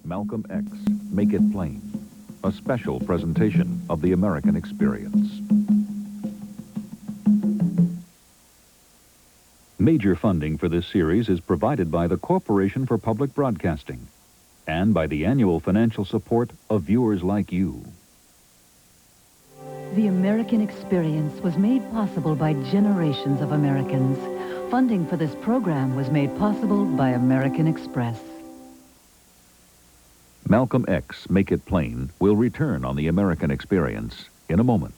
Malcolm X, Make It Plain, a special presentation of the American experience. Major funding for this series is provided by the Corporation for Public Broadcasting and by the annual financial support of viewers like you. The American experience was made possible by generations of Americans. Funding for this program was made possible by American Express. Malcolm X, Make It Plain will return on the American experience in a moment.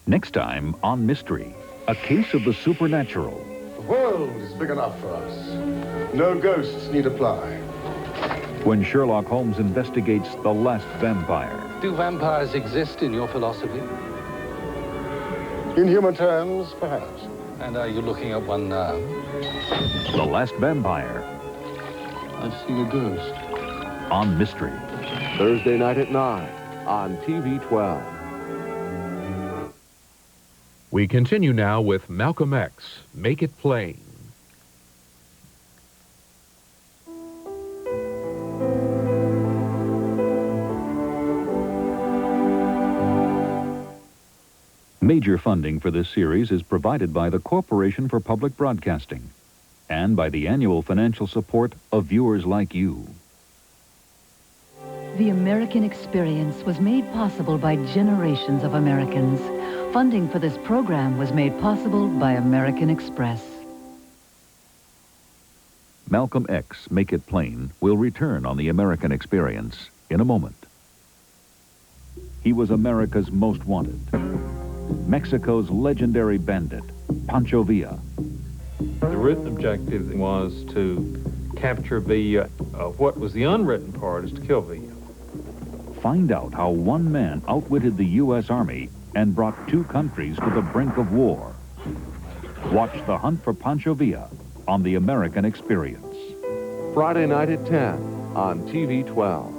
Next time on Mystery, a case of the supernatural. The world is big enough for us. No ghosts need apply. When Sherlock Holmes investigates the last vampire. Do vampires exist in your philosophy? In human terms, perhaps. And are you looking at one now? The Last Vampire. I've seen a ghost. On Mystery. Thursday night at 9 on TV 12. We continue now with Malcolm X, Make It Plain. Major funding for this series is provided by the Corporation for Public Broadcasting and by the annual financial support of viewers like you. The American experience was made possible by generations of Americans. Funding for this program was made possible by American Express. Malcolm X, Make It Plain will return on the American experience in a moment. He was America's most wanted. Mexico's legendary bandit, Pancho Villa. The written objective was to capture Villa. What was the unwritten part is to kill Villa. Find out how one man outwitted the U.S. Army and brought two countries to the brink of war. Watch The Hunt for Pancho Villa on the American Experience. Friday night at 10 on TV 12.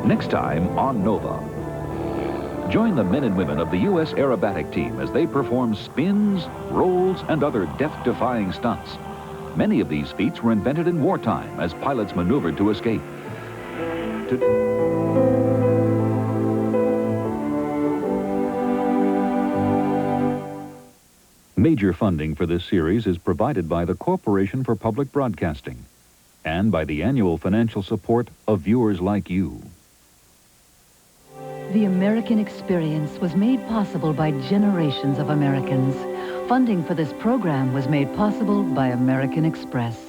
Next time on Nova. Join the men and women of the U.S. aerobatic team as they perform spins, rolls, and other death-defying stunts. Many of these feats were invented in wartime as pilots maneuvered to escape. Major funding for this series is provided by the Corporation for Public Broadcasting and by the annual financial support of viewers like you. The American experience was made possible by generations of Americans. Funding for this program was made possible by American Express.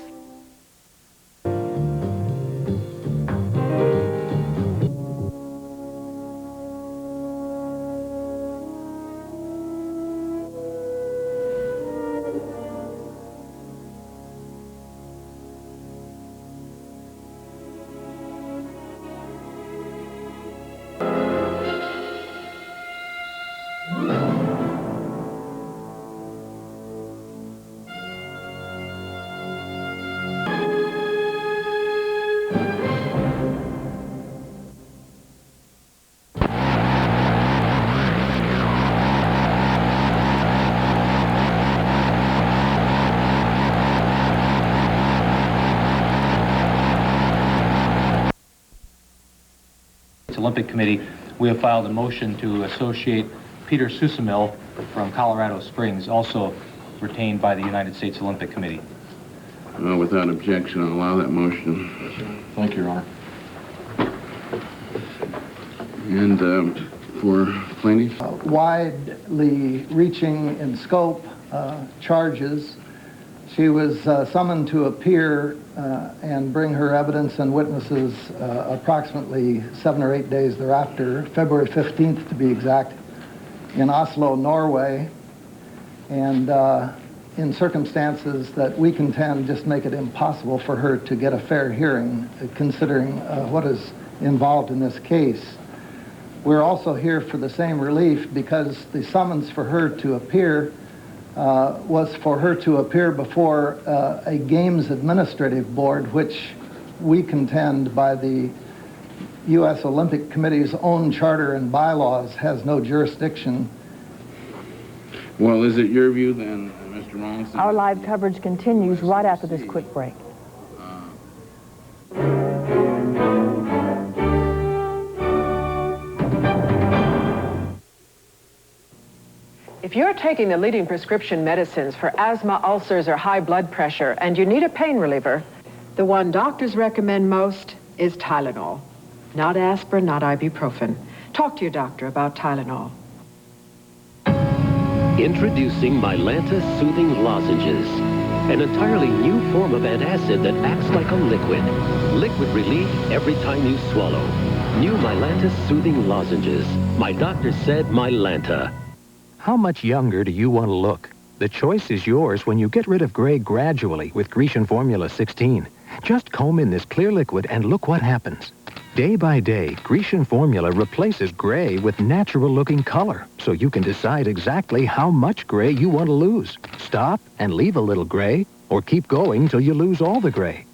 Olympic Committee, we have filed a motion to associate Peter Susamil from Colorado Springs, also retained by the United States Olympic Committee. Without objection, I'll allow that motion. Thank you, Your Honor. And for plaintiff? Widely reaching in scope charges. She was summoned to appear and bring her evidence and witnesses approximately 7 or 8 days thereafter, February 15th to be exact, in Oslo, Norway. And in circumstances that we contend just make it impossible for her to get a fair hearing, considering what is involved in this case. We're also here for the same relief because the summons for her to appear was for her to appear before a Games Administrative Board, which we contend by the U.S. Olympic Committee's own charter and bylaws has no jurisdiction. Well, is it your view then, Mr. Mullins? Our live coverage continues right after this quick break. If you're taking the leading prescription medicines for asthma, ulcers, or high blood pressure, and you need a pain reliever, the one doctors recommend most is Tylenol. Not aspirin, not ibuprofen. Talk to your doctor about Tylenol. Introducing Mylanta Soothing Lozenges, an entirely new form of antacid that acts like a liquid. Liquid relief every time you swallow. New Mylanta Soothing Lozenges. My doctor said Mylanta. How much younger do you want to look? The choice is yours when you get rid of gray gradually with Grecian Formula 16. Just comb in this clear liquid and look what happens. Day by day, Grecian Formula replaces gray with natural-looking color, so you can decide exactly how much gray you want to lose. Stop and leave a little gray, or keep going till you lose all the gray.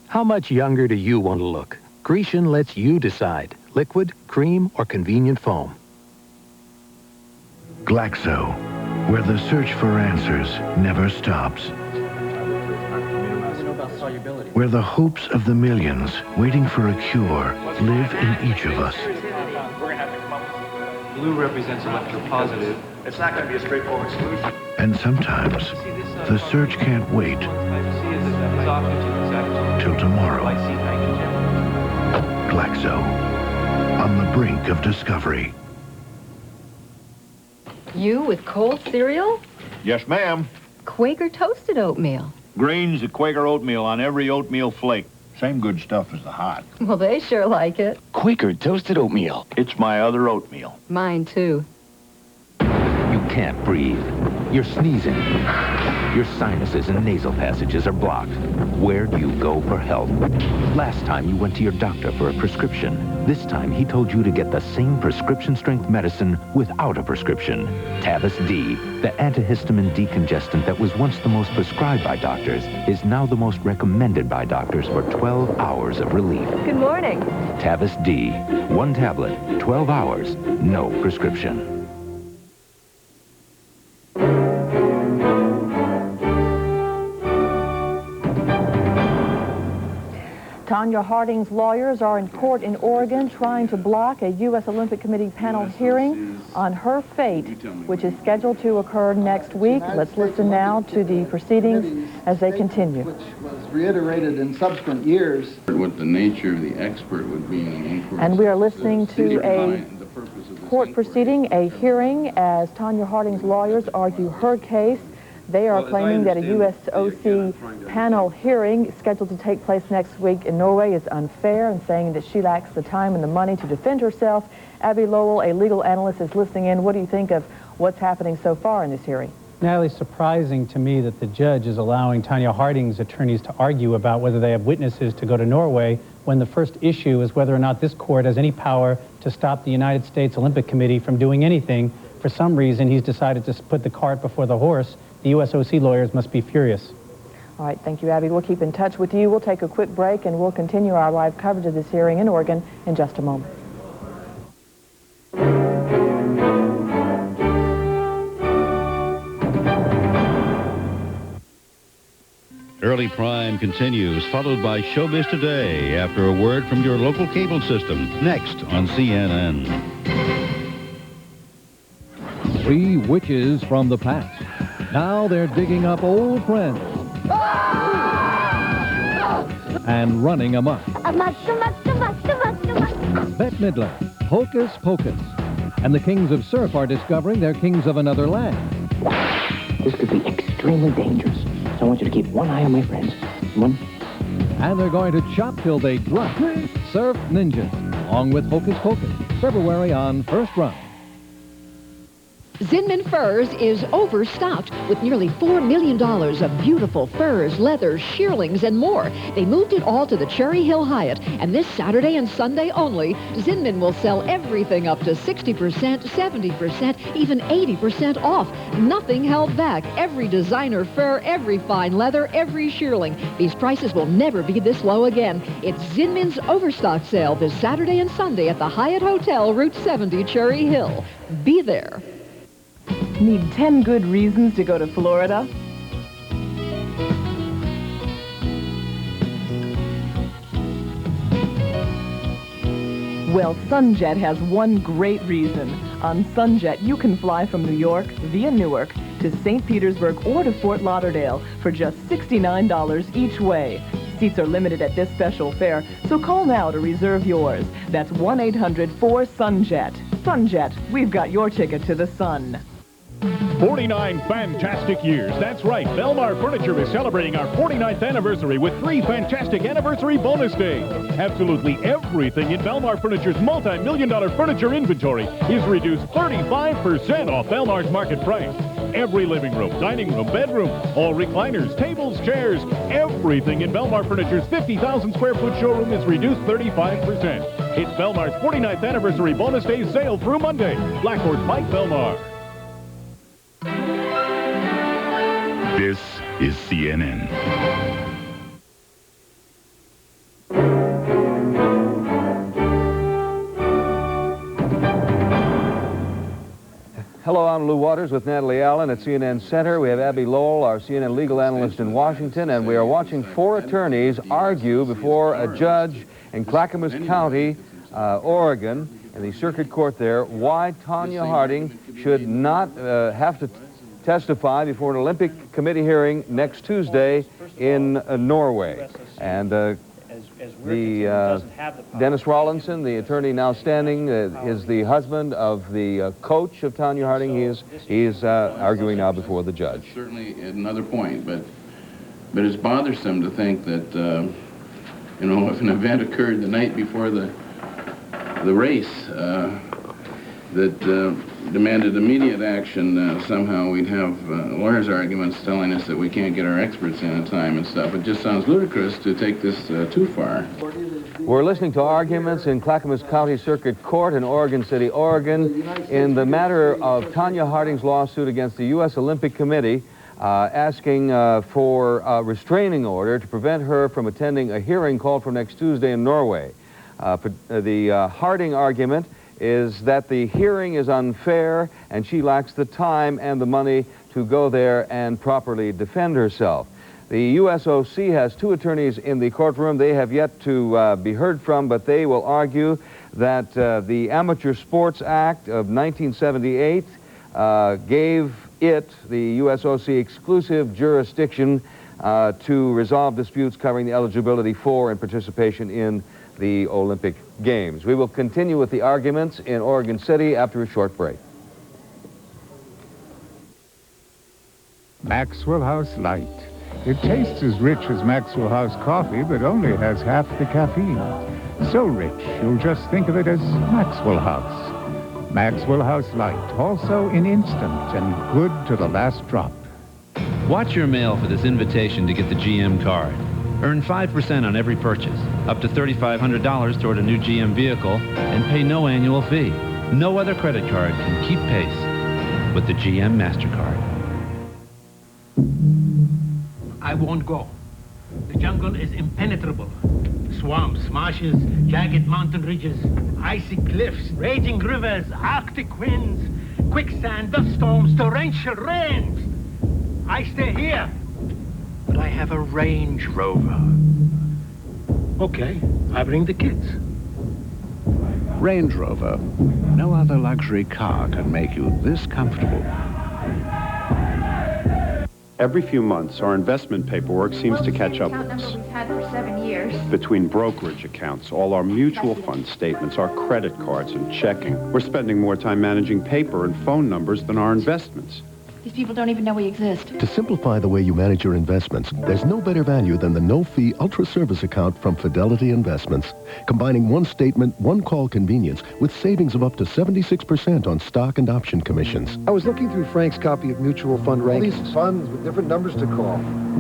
How much younger do you want to look? Grecian lets you decide. Liquid, cream, or convenient foam. Glaxo, where the search for answers never stops. Where the hopes of the millions waiting for a cure live in each of us. Blue represents electropositive. It's not going to be a straightforward solution. And sometimes the search can't wait till tomorrow. Glaxo, on the brink of discovery. You with cold cereal? Yes, ma'am. Quaker toasted oatmeal. Grains of Quaker oatmeal on every oatmeal flake. Same good stuff as the hot. Well, they sure like it. Quaker toasted oatmeal. It's my other oatmeal. Mine, too. You can't breathe. You're sneezing. Your sinuses and nasal passages are blocked. Where do you go for help? Last time you went to your doctor for a prescription. This time he told you to get the same prescription-strength medicine without a prescription. Tavis D, the antihistamine decongestant that was once the most prescribed by doctors, is now the most recommended by doctors for 12 hours of relief. Good morning. Tavis D, 1 tablet, 12 hours, no prescription. Tonya Harding's lawyers are in court in Oregon trying to block a U.S. Olympic Committee panel hearing on her fate, which is scheduled to occur next week. Let's listen now to the proceedings as they continue. Which was reiterated in subsequent years. What the nature of the expert would be in an inquiry. And we are listening to a court proceeding, a hearing, as Tonya Harding's lawyers argue her case. They are claiming that a USOC panel hearing scheduled to take place next week in Norway is unfair and saying that she lacks the time and the money to defend herself. Abby Lowell, a legal analyst, is listening in. What do you think of what's happening so far in this hearing? Natalie, surprising to me that the judge is allowing Tonya Harding's attorneys to argue about whether they have witnesses to go to Norway when the first issue is whether or not this court has any power to stop the United States Olympic Committee from doing anything. For some reason, he's decided to put the cart before the horse. The USOC lawyers must be furious. All right, thank you, Abby. We'll keep in touch with you. We'll take a quick break, and we'll continue our live coverage of this hearing in Oregon in just a moment. Early Prime continues, followed by Showbiz Today, after a word from your local cable system, next on CNN. 3 witches from the past. Now they're digging up old friends and running amok. Bette Midler, Hocus Pocus, and the kings of surf are discovering they're kings of another land. This could be extremely dangerous, so I want you to keep one eye on my friends. One. And they're going to chop till they drop. Surf Ninjas, along with Hocus Pocus, February on First Run. Zinman Furs is overstocked with nearly $4 million of beautiful furs, leathers, shearlings, and more. They moved it all to the Cherry Hill Hyatt, and this Saturday and Sunday only, Zinman will sell everything up to 60%, 70%, even 80% off. Nothing held back. Every designer fur, every fine leather, every shearling. These prices will never be this low again. It's Zinman's overstock sale this Saturday and Sunday at the Hyatt Hotel, Route 70, Cherry Hill. Be there. Need 10 good reasons to go to Florida? Well, Sunjet has one great reason. On Sunjet, you can fly from New York via Newark to St. Petersburg or to Fort Lauderdale for just $69 each way. Seats are limited at this special fare, so call now to reserve yours. That's 1-800-4-SUNJET. Sunjet, we've got your ticket to the sun. 49 fantastic years. That's right. Belmar Furniture is celebrating our 49th anniversary with 3 fantastic anniversary bonus days. Absolutely everything in Belmar Furniture's multi-million-dollar furniture inventory is reduced 35% off Belmar's market price. Every living room, dining room, bedroom, all recliners, tables, chairs, everything in Belmar Furniture's 50,000 square foot showroom is reduced 35%. It's Belmar's 49th anniversary bonus day sale through Monday. Black Horse Pike, Belmar. This is CNN. Hello, I'm Lou Waters with Natalie Allen at CNN Center. We have Abby Lowell, our CNN legal analyst in Washington, and we are watching 4 attorneys argue before a judge in Clackamas County, Oregon, in the circuit court there, why Tonya Harding should not have to testify before an Olympic Committee hearing next Tuesday in Norway. And Dennis Rawlinson, the attorney now standing, is the husband of the coach of Tonya Harding. He is arguing now before the judge. Certainly another point, but it's bothersome to think that, you know, if an event occurred the night before the race that demanded immediate action, somehow we'd have lawyers' arguments telling us that we can't get our experts in time and stuff. It just sounds ludicrous to take this too far. We're listening to arguments in Clackamas County Circuit Court in Oregon City, Oregon, in the matter of Tonya Harding's lawsuit against the U.S. Olympic Committee, asking for a restraining order to prevent her from attending a hearing called for next Tuesday in Norway. The Harding argument is that the hearing is unfair and she lacks the time and the money to go there and properly defend herself. The USOC has 2 attorneys in the courtroom. They have yet to be heard from, but they will argue that the Amateur Sports Act of 1978 gave it, the USOC, exclusive jurisdiction to resolve disputes covering the eligibility for and participation in the Olympic Games. We will continue with the arguments in Oregon City after a short break. Maxwell House Light. It tastes as rich as Maxwell House coffee, but only has half the caffeine. So rich, you'll just think of it as Maxwell House. Maxwell House Light, also in instant and good to the last drop. Watch your mail for this invitation to get the GM card. Earn 5% on every purchase, up to $3,500 toward a new GM vehicle, and pay no annual fee. No other credit card can keep pace with the GM MasterCard. I won't go. The jungle is impenetrable. Swamps, marshes, jagged mountain ridges, icy cliffs, raging rivers, Arctic winds, quicksand, dust storms, torrential rains. I stay here. But I have a Range Rover. Okay, I bring the kids. Range Rover. No other luxury car can make you this comfortable. Every few months, our investment paperwork seems to catch up with us. We've had for 7 years. Between brokerage accounts, all our mutual fund statements, our credit cards, and checking, we're spending more time managing paper and phone numbers than our investments. These people don't even know we exist. To simplify the way you manage your investments, there's no better value than the no-fee Ultra Service account from Fidelity Investments. Combining one statement, one-call convenience with savings of up to 76% on stock and option commissions. I was looking through Frank's copy of mutual fund rankings. All these funds with different numbers to call.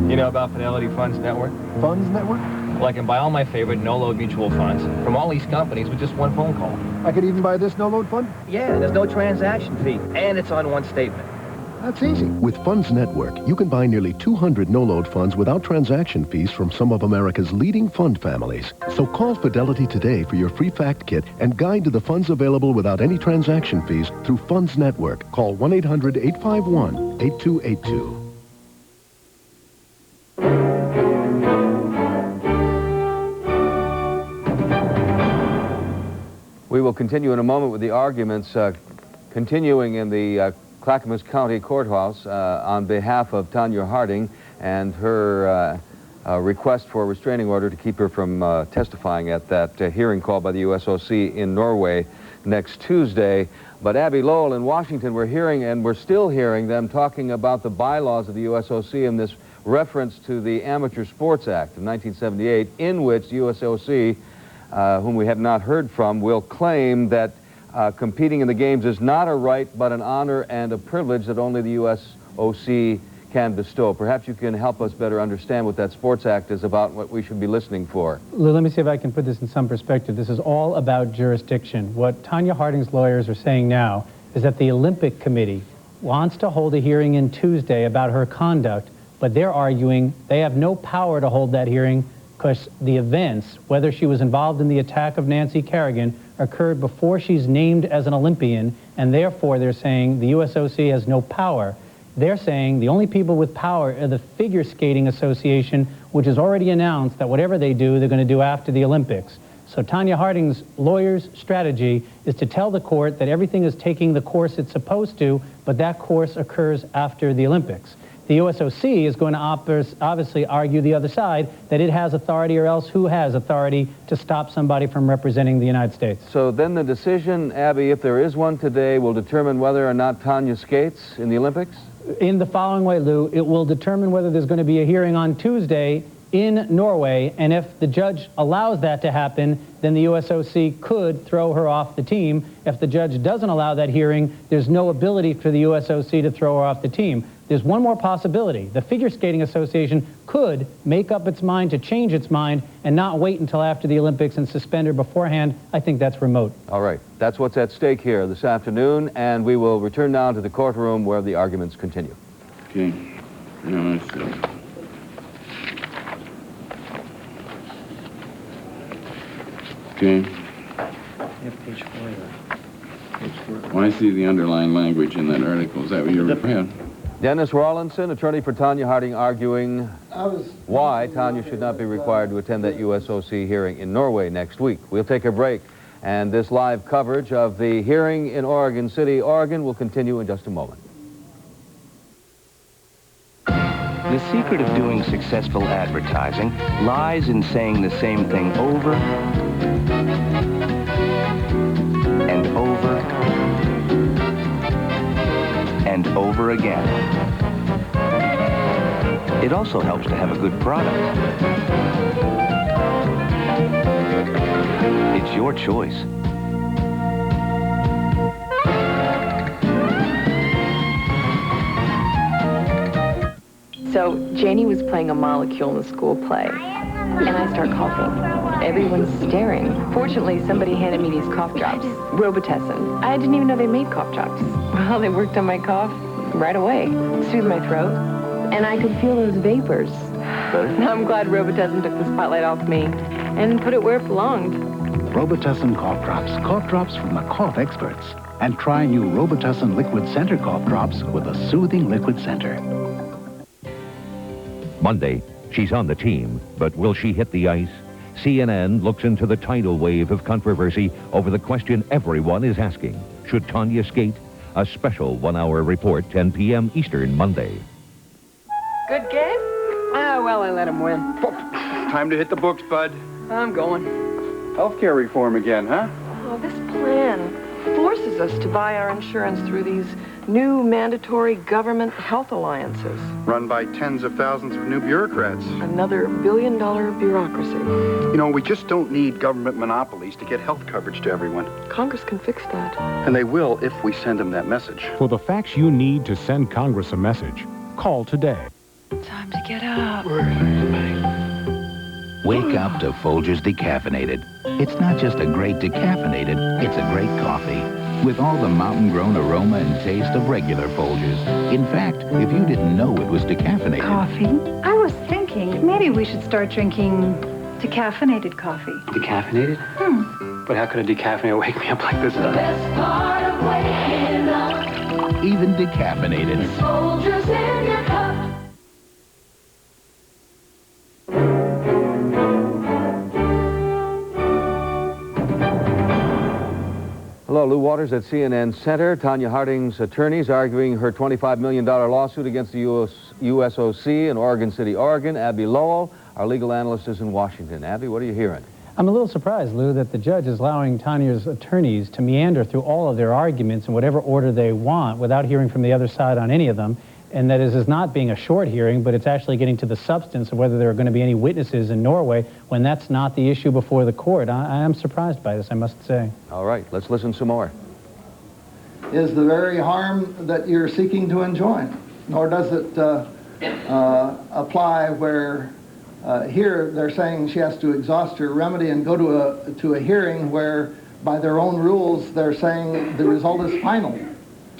You know about Fidelity Funds Network? Funds Network? Well, I can buy all my favorite no-load mutual funds from all these companies with just one phone call. I could even buy this no-load fund? Yeah, there's no transaction fee, and it's on one statement. That's easy. With Funds Network, you can buy nearly 200 no-load funds without transaction fees from some of America's leading fund families. So call Fidelity today for your free fact kit and guide to the funds available without any transaction fees through Funds Network. Call 1-800-851-8282. We will continue in a moment with the arguments continuing in the Clackamas County Courthouse on behalf of Tonya Harding and her request for a restraining order to keep her from testifying at that hearing called by the USOC in Norway next Tuesday. But Abby Lowell in Washington, we're hearing, and we're still hearing them talking about the bylaws of the USOC and this reference to the Amateur Sports Act of 1978, in which the USOC, whom we have not heard from, will claim that competing in the games is not a right but an honor and a privilege that only the USOC can bestow. Perhaps you can help us better understand what that Sports Act is about, what we should be listening for. Lou, let me see if I can put this in some perspective. This is all about jurisdiction. What Tonya Harding's lawyers are saying now is that the Olympic Committee wants to hold a hearing in Tuesday about her conduct, but they're arguing they have no power to hold that hearing because the events, whether she was involved in the attack of Nancy Kerrigan, occurred before she's named as an Olympian, and therefore they're saying the USOC has no power. They're saying the only people with power are the Figure Skating Association, which has already announced that whatever they do, they're going to do after the Olympics. So Tonya Harding's lawyer's strategy is to tell the court that everything is taking the course it's supposed to, but that course occurs after the Olympics. The USOC is going to obviously argue the other side, that it has authority, or else who has authority to stop somebody from representing the United States. So then the decision, Abby, if there is one today, will determine whether or not Tonya skates in the Olympics? In the following way, Lou, it will determine whether there's going to be a hearing on Tuesday in Norway, and if the judge allows that to happen, then the USOC could throw her off the team. If the judge doesn't allow that hearing, there's no ability for the USOC to throw her off the team. There's one more possibility. The Figure Skating Association could make up its mind to change its mind and not wait until after the Olympics and suspend her beforehand. I think that's remote. All right. That's what's at stake here this afternoon, and we will return now to the courtroom where the arguments continue. Okay. Now let's see. Okay. Page 4. Well, I see the underlying language in that article. Is that what you're referring? Dennis Rawlinson, attorney for Tonya Harding, arguing why Tonya should not be required to attend that USOC hearing in Norway next week. We'll take a break, and this live coverage of the hearing in Oregon City, Oregon, will continue in just a moment. The secret of doing successful advertising lies in saying the same thing over and over and over again. It also helps to have a good product. It's your choice. So Janie was playing a molecule in the school play, and I start coughing. Everyone's staring. Fortunately, somebody handed me these cough drops, Robitussin. I didn't even know they made cough drops. Well, they worked on my cough right away, soothed my throat, and I could feel those vapors. I'm glad Robitussin took the spotlight off me and put it where it belonged. Robitussin cough drops from the cough experts. And try new Robitussin liquid center cough drops with a soothing liquid center. Monday, she's on the team, but will she hit the ice? CNN looks into the tidal wave of controversy over the question everyone is asking. Should Tonya skate? A special one-hour report, 10 p.m. Eastern, Monday. Good game? Ah, well, I let him win. Time to hit the books, bud. I'm going. Healthcare reform again, huh? Oh, this plan forces us to buy our insurance through these New mandatory government health alliances. Run by tens of thousands of new bureaucrats. Another billion-dollar bureaucracy. You know, we just don't need government monopolies to get health coverage to everyone. Congress can fix that. And they will if we send them that message. For the facts you need to send Congress a message, call today. Time to get up. Wake up to Folgers Decaffeinated. It's not just a great decaffeinated, it's a great coffee. With all the mountain-grown aroma and taste of regular Folgers. In fact, if you didn't know it was decaffeinated... Coffee? I was thinking maybe we should start drinking decaffeinated coffee. Decaffeinated? But how could a decaffeinated wake me up like this does? Best part of waking up. Even decaffeinated. Folgers in your cup. Hello, Lou Waters at CNN Center. Tonya Harding's attorneys arguing her $25 million lawsuit against the USOC in Oregon City, Oregon. Abby Lowell, our legal analyst, is in Washington. Abby, what are you hearing? I'm a little surprised, Lou, that the judge is allowing Tonya's attorneys to meander through all of their arguments in whatever order they want without hearing from the other side on any of them. And that is not being a short hearing, but it's actually getting to the substance of whether there are going to be any witnesses in Norway when that's not the issue before the court. I am surprised by this, I must say. All right, let's listen some more. Is the very harm that you're seeking to enjoin, nor does it apply where here they're saying she has to exhaust her remedy and go to a hearing where by their own rules they're saying the result is final.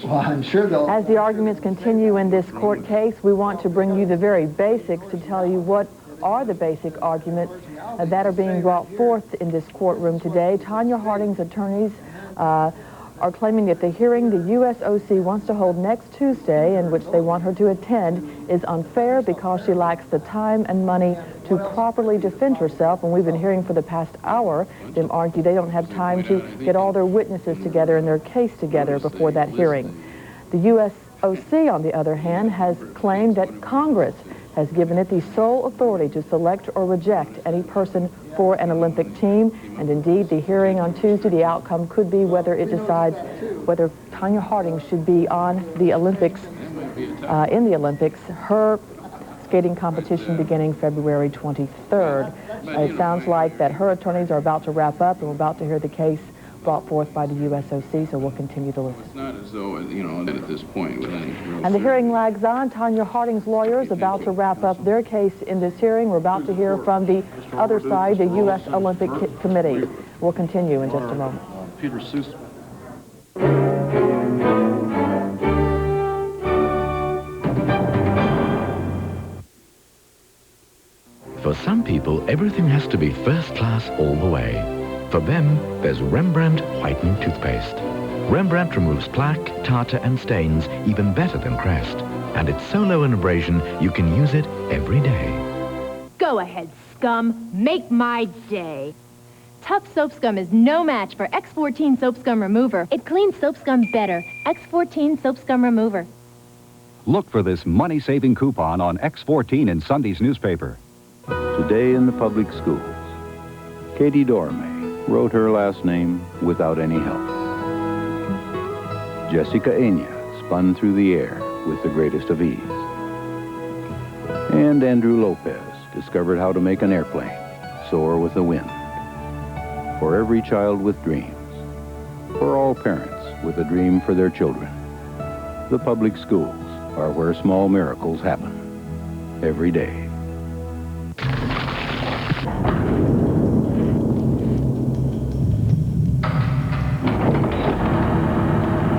Well, I'm sure they'll... As the arguments continue in this court case, we want to bring you the very basics to tell you what are the basic arguments that are being brought forth in this courtroom today. Tonya Harding's attorneys are claiming that the hearing the USOC wants to hold next Tuesday, in which they want her to attend, is unfair because she lacks the time and money to properly defend herself. And we've been hearing for the past hour them argue they don't have time to get all their witnesses together and their case together before that hearing. The USOC, on the other hand, has claimed that Congress has given it the sole authority to select or reject any person for an Olympic team. And indeed, the hearing on Tuesday, the outcome could be whether it decides whether Tonya Harding should be on the Olympics, in the Olympics, her skating competition beginning February 23rd. It sounds like that her attorneys are about to wrap up, and we're about to hear the case brought forth by the USOC, so we'll continue to listen. It's not as though, you know, at this point with any real... And the hearing lags on. Tonya Harding's lawyers about to wrap up their case in this hearing. We're about to hear from the other side, the U.S. Olympic Committee. We'll continue in just a moment. Peter Seuss. For some people, everything has to be first class all the way. For them, there's Rembrandt Whitening Toothpaste. Rembrandt removes plaque, tartar, and stains even better than Crest. And it's so low in abrasion, you can use it every day. Go ahead, scum. Make my day. Tough Soap Scum is no match for X14 Soap Scum Remover. It cleans soap scum better. X14 Soap Scum Remover. Look for this money-saving coupon on X14 in Sunday's newspaper. Today in the public schools, Katie Dorme wrote her last name without any help. Jessica Enya spun through the air with the greatest of ease. And Andrew Lopez discovered how to make an airplane soar with the wind. For every child with dreams, for all parents with a dream for their children, the public schools are where small miracles happen every day.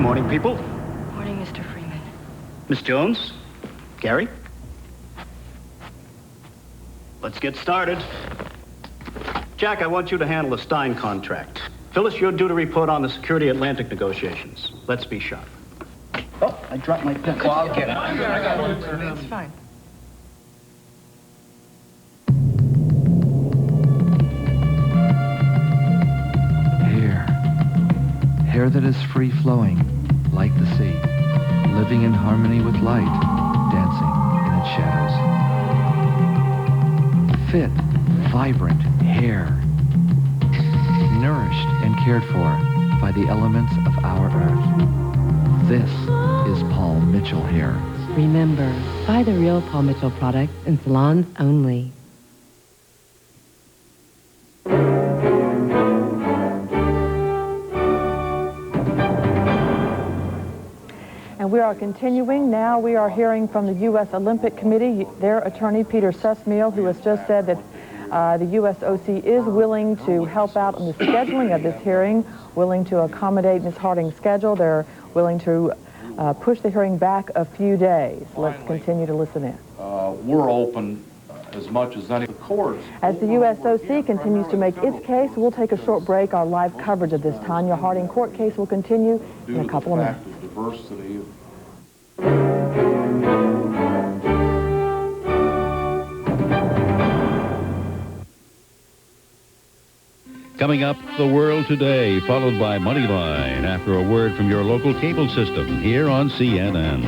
Morning, people. Morning, Mr. Freeman. Miss Jones, Gary. Let's get started. Jack, I want you to handle the Stein contract. Phyllis, you're due to report on the Security Atlantic negotiations. Let's be sharp. Oh, I dropped my pen. Well, I'll get it. I got it. It's fine. Hair that is free-flowing, like the sea, living in harmony with light, dancing in its shadows. Fit, vibrant hair, nourished and cared for by the elements of our earth. This is Paul Mitchell hair. Remember, buy the real Paul Mitchell products in salons only. And we are continuing. Now we are hearing from the U.S. Olympic Committee, their attorney, Peter Sussmehl, who has just said that the USOC is willing to help out on the scheduling of this hearing, willing to accommodate Ms. Harding's schedule. They're willing to push the hearing back a few days. Let's continue to listen in. We're open as much as any of the courts. As the USOC continues to make its case, we'll take a short break. Our live coverage of this Tonya Harding court case will continue in a couple of minutes. Diversity. Coming up, The World Today, followed by Moneyline, after a word from your local cable system here on CNN.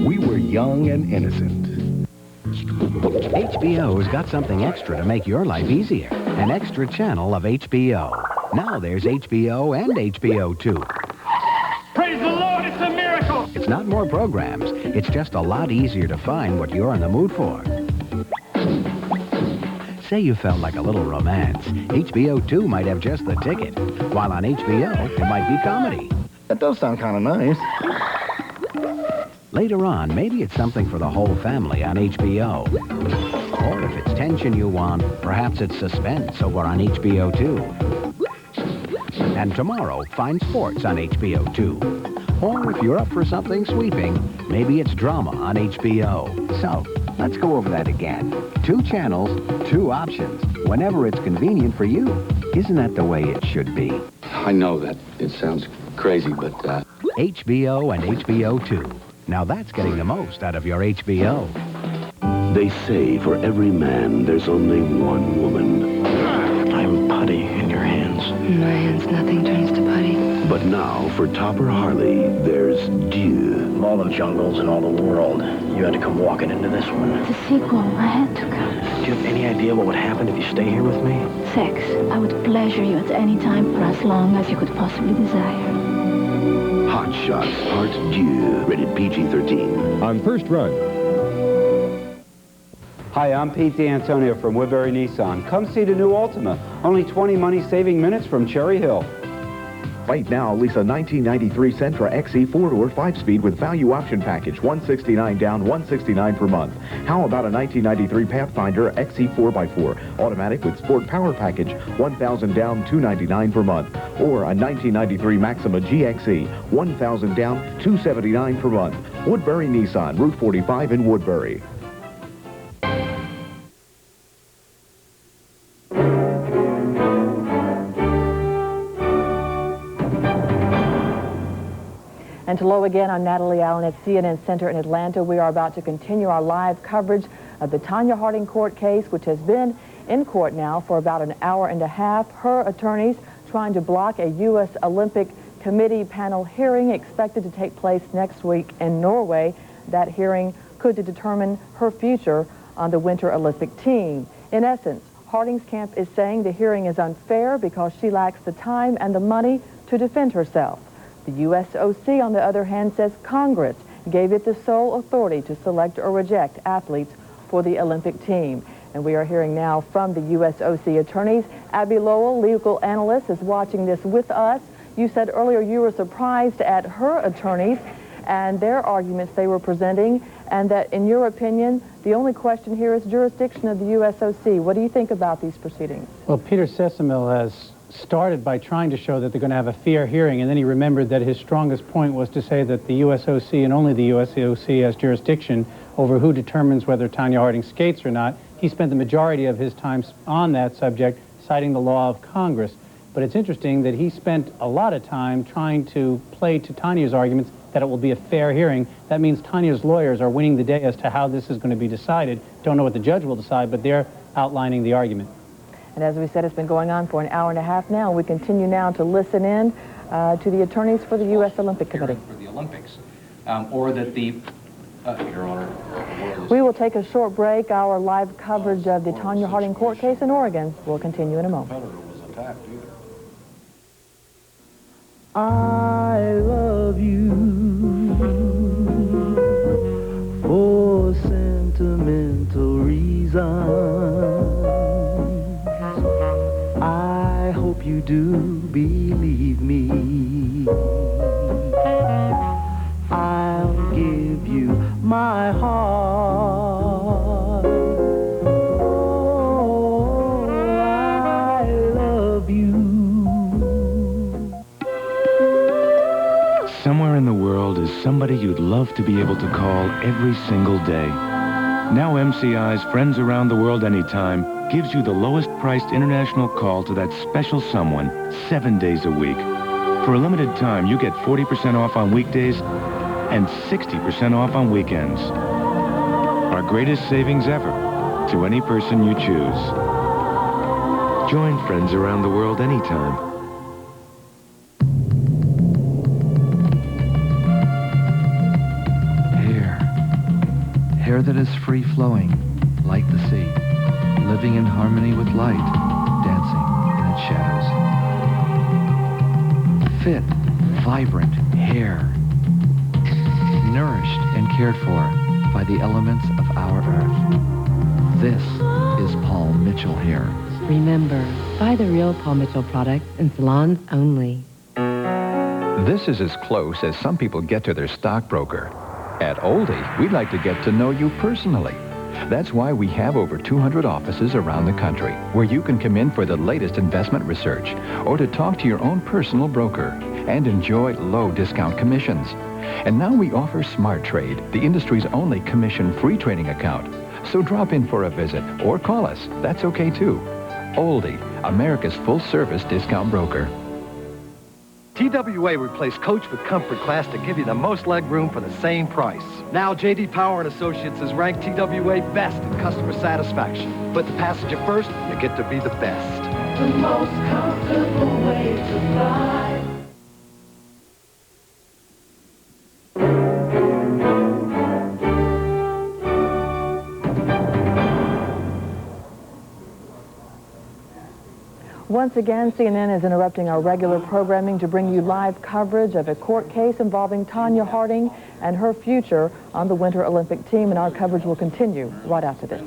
We were young and innocent. HBO's got something extra to make your life easier. An extra channel of HBO. Now there's HBO and HBO 2. Praise the Lord, it's a miracle! It's not more programs. It's just a lot easier to find what you're in the mood for. Say you felt like a little romance. HBO 2 might have just the ticket, while on HBO, it might be comedy. That does sound kind of nice. Later on, maybe it's something for the whole family on HBO. Or if it's tension you want, perhaps it's suspense over on HBO 2. And tomorrow, find sports on HBO 2. Or if you're up for something sweeping, maybe it's drama on HBO. So, let's go over that again. 2 channels, 2 options, whenever it's convenient for you. Isn't that the way it should be? I know that it sounds crazy, but... HBO and HBO 2. Now that's getting the most out of your HBO. They say for every man, there's only one woman. I'm putty in your hands. In my hands, nothing turns to putty. But now, for Topper Harley, there's Dieu. Of all the jungles in all the world, you had to come walking into this one. It's a sequel. I had to come. Do you have any idea what would happen if you stay here with me? Sex. I would pleasure you at any time for as long as you could possibly desire. Hot Shots Part Dieu, rated PG-13. On first run. Hi, I'm Pete D'Antonio from Woodbury Nissan. Come see the new Altima. Only 20 money-saving minutes from Cherry Hill. Right now, lease a 1993 Sentra XE 4-door 5-speed with value option package, $169 down, $169 per month. How about a 1993 Pathfinder XE 4x4, automatic with sport power package, $1,000 down, $299 per month. Or a 1993 Maxima GXE, $1,000 down, $279 per month. Woodbury Nissan, Route 45 in Woodbury. And hello again, I'm Natalie Allen at CNN Center in Atlanta. We are about to continue our live coverage of the Tonya Harding court case, which has been in court now for about an hour and a half. Her attorneys trying to block a U.S. Olympic Committee panel hearing expected to take place next week in Norway. That hearing could determine her future on the Winter Olympic team. In essence, Harding's camp is saying the hearing is unfair because she lacks the time and the money to defend herself. The USOC, on the other hand, says Congress gave it the sole authority to select or reject athletes for the Olympic team. And we are hearing now from the USOC attorneys. Abby Lowell, legal analyst, is watching this with us. You said earlier you were surprised at her attorneys and their arguments they were presenting, and that, in your opinion, the only question here is jurisdiction of the USOC. What do you think about ththese proceedings? Well, Peter Sussmehl has started by trying to show that they're going to have a fair hearing, and then he remembered that his strongest point was to say that the USOC and only the USOC has jurisdiction over who determines whether Tonya Harding skates or not. He spent the majority of his time on that subject, citing the law of Congress. But it's interesting that he spent a lot of time trying to play to Tonya's arguments that it will be a fair hearing. That means Tonya's lawyers are winning the day as to how this is going to be decided. Don't know what the judge will decide, but they're outlining the argument. And as we said, it's been going on for an hour and a half now. We continue now to listen in to the attorneys for the U.S. Olympic Committee. For the Olympics, or that the, Your Honor. We will take a short break. Our live coverage of the Tonya Harding court case in Oregon will continue in a moment. I love you for sentimental reasons. I hope you do believe me. I'll give you my heart. Oh, I love you. Somewhere in the world is somebody you'd love to be able to call every single day. Now MCI's Friends Around the World Anytime gives you the lowest priced international call to that special someone 7 days a week. For a limited time, you get 40% off on weekdays and 60% off on weekends. Our greatest savings ever to any person you choose. Join Friends Around the World anytime. Hair that is free-flowing, like the sea, living in harmony with light, dancing in its shadows. Fit, vibrant hair, nourished and cared for by the elements of our earth. This is Paul Mitchell hair. Remember, buy the real Paul Mitchell products in salons only. This is as close as some people get to their stockbroker. At Oldie, we'd like to get to know you personally. That's why we have over 200 offices around the country where you can come in for the latest investment research or to talk to your own personal broker and enjoy low discount commissions. And now we offer Smart Trade, the industry's only commission-free trading account. So drop in for a visit or call us. That's okay too. Oldie, America's full-service discount broker. TWA replaced Coach with Comfort Class to give you the most leg room for the same price. Now J.D. Power & Associates has ranked TWA best in customer satisfaction. Put the passenger first, you get to be the best. The most comfortable way to fly. Once again, CNN is interrupting our regular programming to bring you live coverage of a court case involving Tonya Harding and her future on the Winter Olympic team, and our coverage will continue right after this.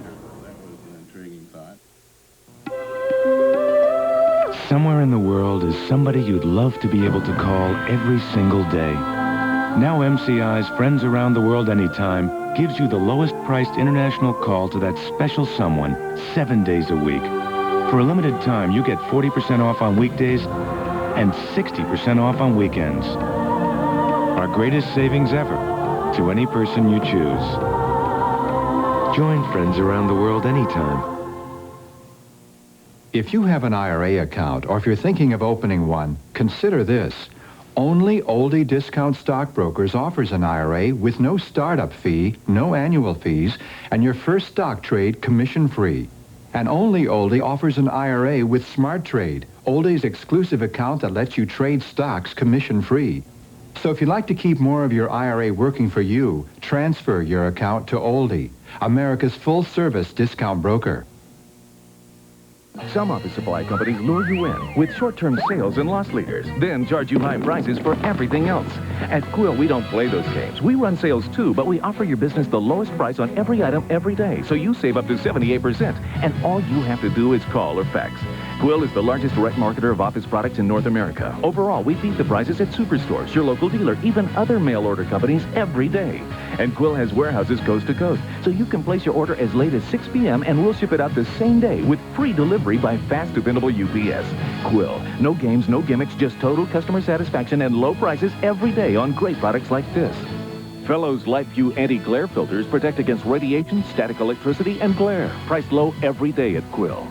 Somewhere in the world is somebody you'd love to be able to call every single day. Now MCI's Friends Around the World Anytime gives you the lowest priced international call to that special someone 7 days a week. For a limited time, you get 40% off on weekdays and 60% off on weekends. Our greatest savings ever to any person you choose. Join Friends Around the World anytime. If you have an IRA account or if you're thinking of opening one, consider this. Only Oldie Discount Stockbrokers offers an IRA with no startup fee, no annual fees, and your first stock trade commission-free. And only Oldie offers an IRA with Smart Trade, Oldie's exclusive account that lets you trade stocks commission-free. So if you'd like to keep more of your IRA working for you, transfer your account to Oldie, America's full-service discount broker. Some office supply companies lure you in with short-term sales and loss leaders, then charge you high prices for everything else. At Quill, we don't play those games. We run sales too, but we offer your business the lowest price on every item every day, so you save up to 78%, and all you have to do is call or fax. Quill is the largest direct marketer of office products in North America. Overall, we beat the prices at superstores, your local dealer, even other mail order companies every day. And Quill has warehouses coast to coast, so you can place your order as late as 6 p.m. and we'll ship it out the same day with free delivery by fast, dependable UPS. Quill. No games, no gimmicks, just total customer satisfaction and low prices every day on great products like this. Fellows LightView anti-glare filters protect against radiation, static electricity, and glare. Priced low every day at Quill.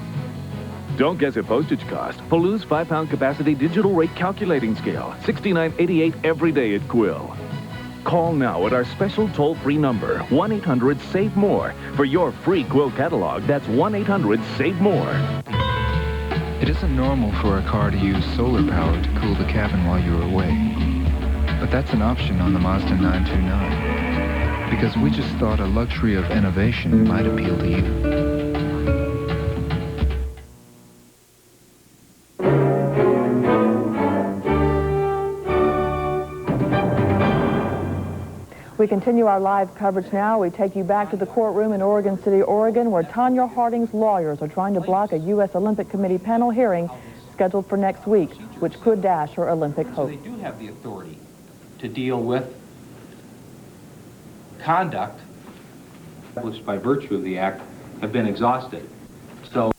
Don't guess at postage cost. Palou's 5-pound capacity digital rate calculating scale. $69.88 every day at Quill. Call now at our special toll-free number, 1-800-SAVE-MORE. For your free Quill catalog, that's 1-800-SAVE-MORE. It isn't normal for a car to use solar power to cool the cabin while you're away. But that's an option on the Mazda 929. Because we just thought a luxury of innovation might appeal to you. We continue our live coverage now. We take you back to the courtroom in Oregon City, Oregon, where Tonya Harding's lawyers are trying to block a U.S. Olympic Committee panel hearing scheduled for next week, which could dash her Olympic hope. They do have the authority to deal with conduct established by virtue of the act have been exhausted. So